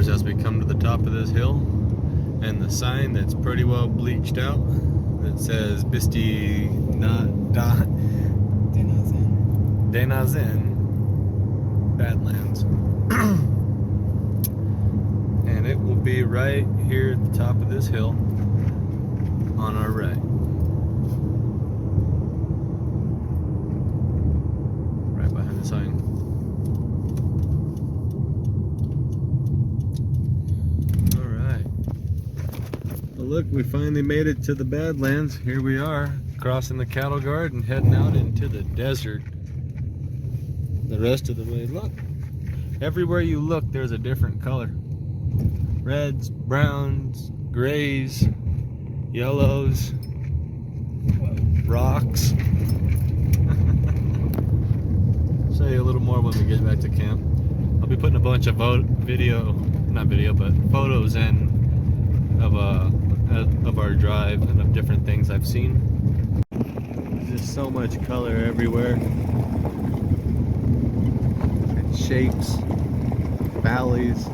hours as we come to the top of this hill, and the sign that's pretty well bleached out that says Bisti Denazin Badlands. And it will be right here at the top of this hill on our right. Right behind the sign. Look, we finally made it to the Badlands. Here we are, crossing the cattle guard and heading out into the desert. The rest of the way, look. Everywhere you look, there's a different color. Reds, browns, grays, yellows, rocks. Show you a little more when we get back to camp. I'll be putting a bunch of photos in of our drive and of different things I've seen. There's just so much color everywhere. And shapes, valleys.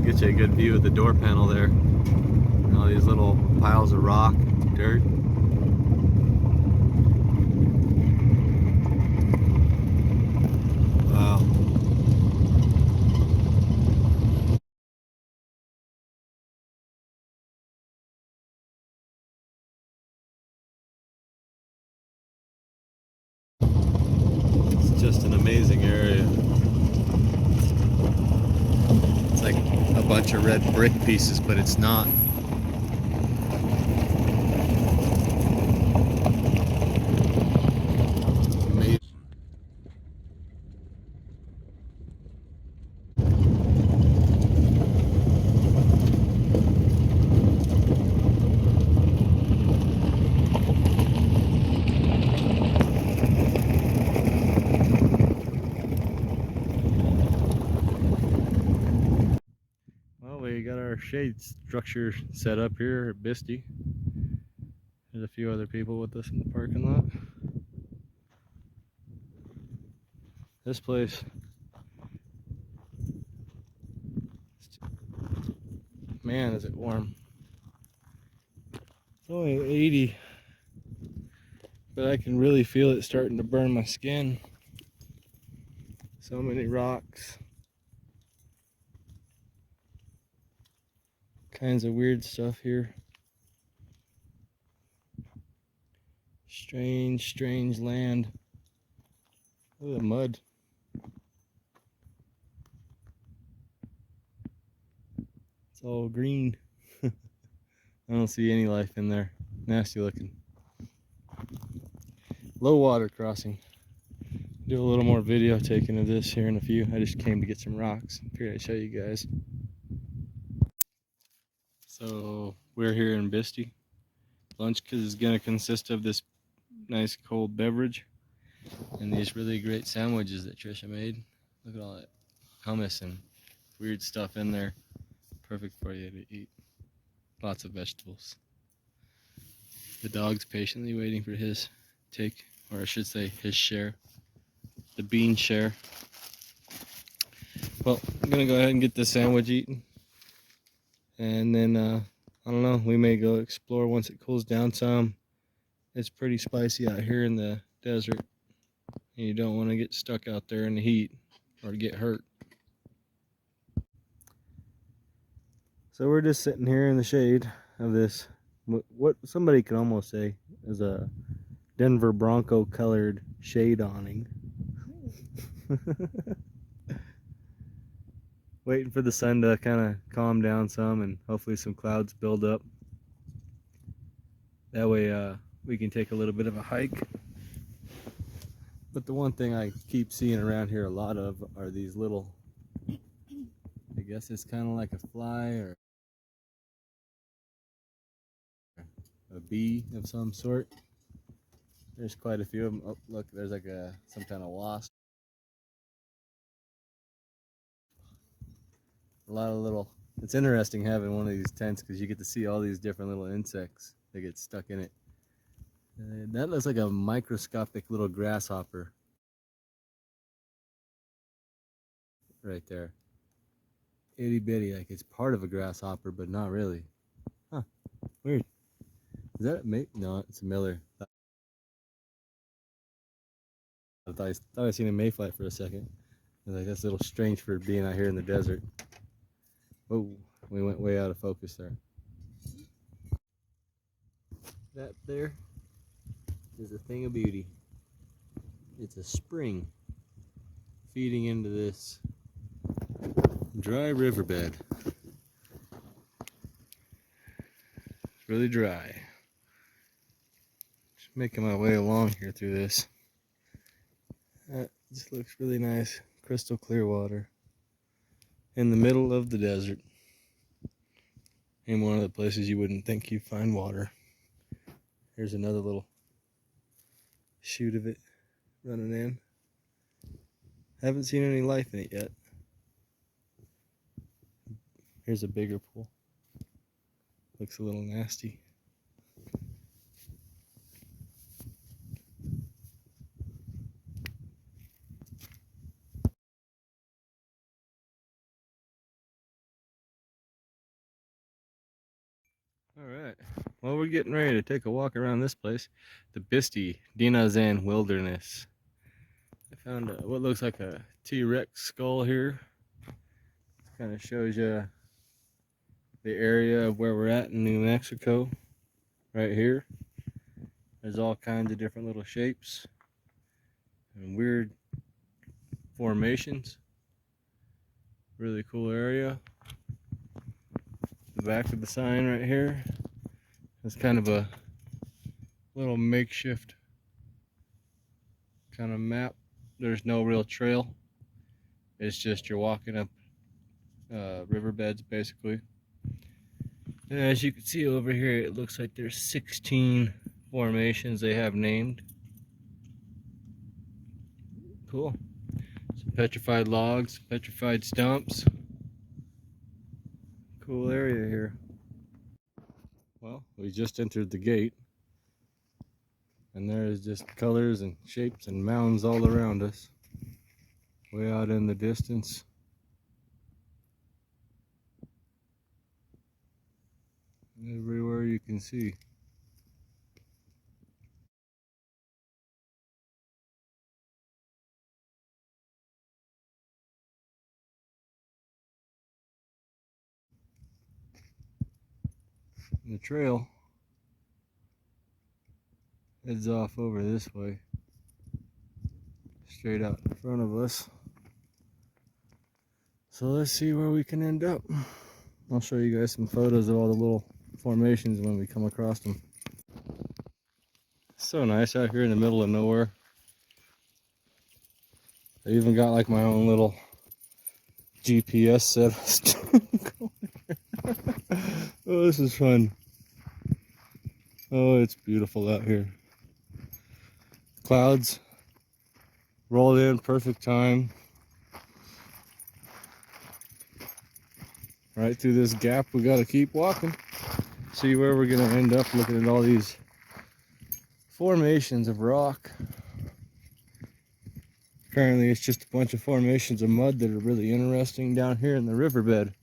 Get you a good view of the door panel there. And all these little piles of rock, dirt. Wow. It's just an amazing area. It's like a bunch of red brick pieces, but it's not. We got our shade structure set up here at Bisti. There's a few other people with us in the parking lot. This place, man, is it warm. It's only 80, but I can really feel it starting to burn my skin. So many rocks. Kinds of weird stuff here. Strange land. Look at the mud. It's all green. I don't see any life in there. Nasty looking. Low water crossing. Do a little more video taking of this here in a few. I just came to get some rocks. Figured I'd show you guys. So we're here in Bisti. Lunch is going to consist of this nice cold beverage and these really great sandwiches that Trisha made. Look at all that hummus and weird stuff in there. Perfect for you to eat. Lots of vegetables. The dog's patiently waiting for his take, or I should say his share. The bean share. Well, I'm going to go ahead and get this sandwich eaten. And then, I don't know, we may go explore once it cools down some. It's pretty spicy out here in the desert. And you don't want to get stuck out there in the heat or get hurt. So we're just sitting here in the shade of this, what somebody could almost say is a Denver Bronco colored shade awning. Waiting for the sun to kind of calm down some and hopefully some clouds build up. That way we can take a little bit of a hike. But the one thing I keep seeing around here a lot of are these little, I guess it's kind of like a fly or a bee of some sort. There's quite a few of them. Oh, look, there's like some kind of wasp. A lot of little It's interesting having one of these tents because you get to see all these different little insects that get stuck in it. That looks like a microscopic little grasshopper right there. Itty bitty, like it's part of a grasshopper, but not really. Huh, weird. Is that a mate? No, it's a miller. I thought I seen a mayfly for a second. I was like, that's a little strange for being out here in the desert. Oh, we went way out of focus there. That there is a thing of beauty. It's a spring feeding into this dry riverbed. It's really dry. Just making my way along here through this. That just looks really nice. Crystal clear water in the middle of the desert. In one of the places you wouldn't think you'd find water. Here's another little shoot of it running in. Haven't seen any life in it yet. Here's a bigger pool. Looks a little nasty. Alright, well, we're getting ready to take a walk around this place, the Bisti Dinazan Wilderness. I found what looks like a T-Rex skull here. Kind of shows you the area of where we're at in New Mexico, right here. There's all kinds of different little shapes and weird formations. Really cool area. The back of the sign right here is kind of a little makeshift kind of map. There's no real trail. It's just you're walking up riverbeds basically. And as you can see over here, it looks like there's 16 formations they have named. Cool. Some petrified logs, petrified stumps. Cool area here. Well, we just entered the gate, and there is just colors and shapes and mounds all around us. Way out in the distance. Everywhere you can see. And the trail heads off over this way, straight out in front of us. So let's see where we can end up. I'll show you guys some photos of all the little formations when we come across them. So nice out here in the middle of nowhere. I even got like my own little GPS set. Oh, this is fun. Oh, it's beautiful out here. Clouds rolled in, perfect time. Right through this gap, we gotta keep walking. See where we're gonna end up looking at all these formations of rock. Apparently it's just a bunch of formations of mud that are really interesting down here in the riverbed.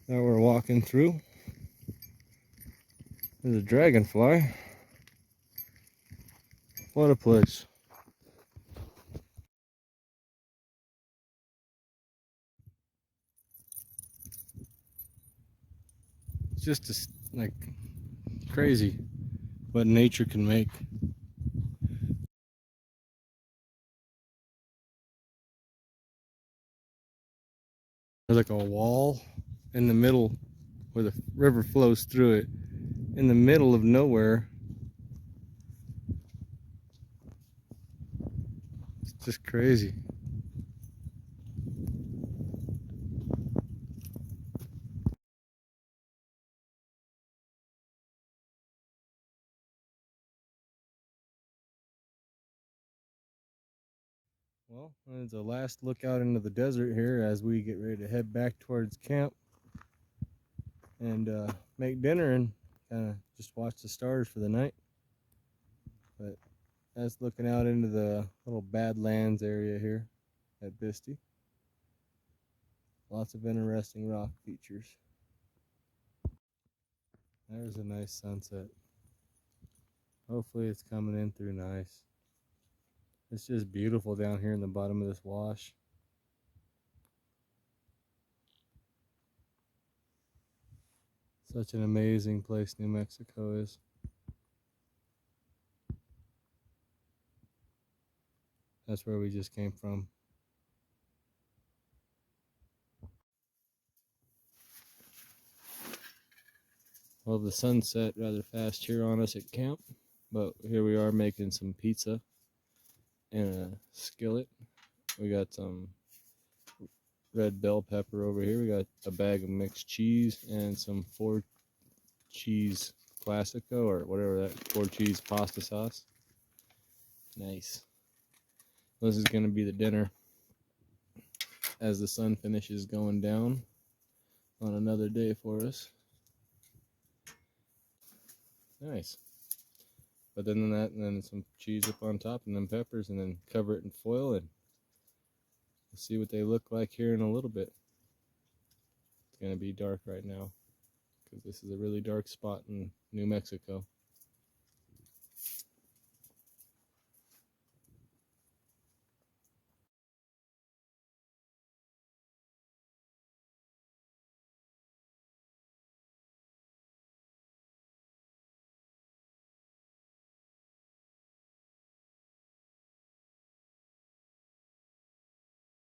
That we're walking through. There's a dragonfly. What a place. It's just like crazy what nature can make. There's like a wall in the middle where the river flows through it, in the middle of nowhere. It's just crazy. Well, it's a last look out into the desert here as we get ready to head back towards camp and make dinner and kind of just watch the stars for the night. But that's looking out into the little Badlands area here at Bisti. Lots of interesting rock features. There's a nice sunset. Hopefully it's coming in through nice. It's just beautiful down here in the bottom of this wash. Such an amazing place New Mexico is. That's where we just came from. Well, the sun set rather fast here on us at camp, but here we are making some pizza in a skillet. We got some red bell pepper over here. We got a bag of mixed cheese and some 4-cheese classico or whatever that 4-cheese pasta sauce. Nice. This is going to be the dinner as the sun finishes going down on another day for us. Nice. But then that, and then some cheese up on top, and then peppers, and then cover it in foil, and we'll see what they look like here in a little bit. It's going to be dark right now because this is a really dark spot in New Mexico.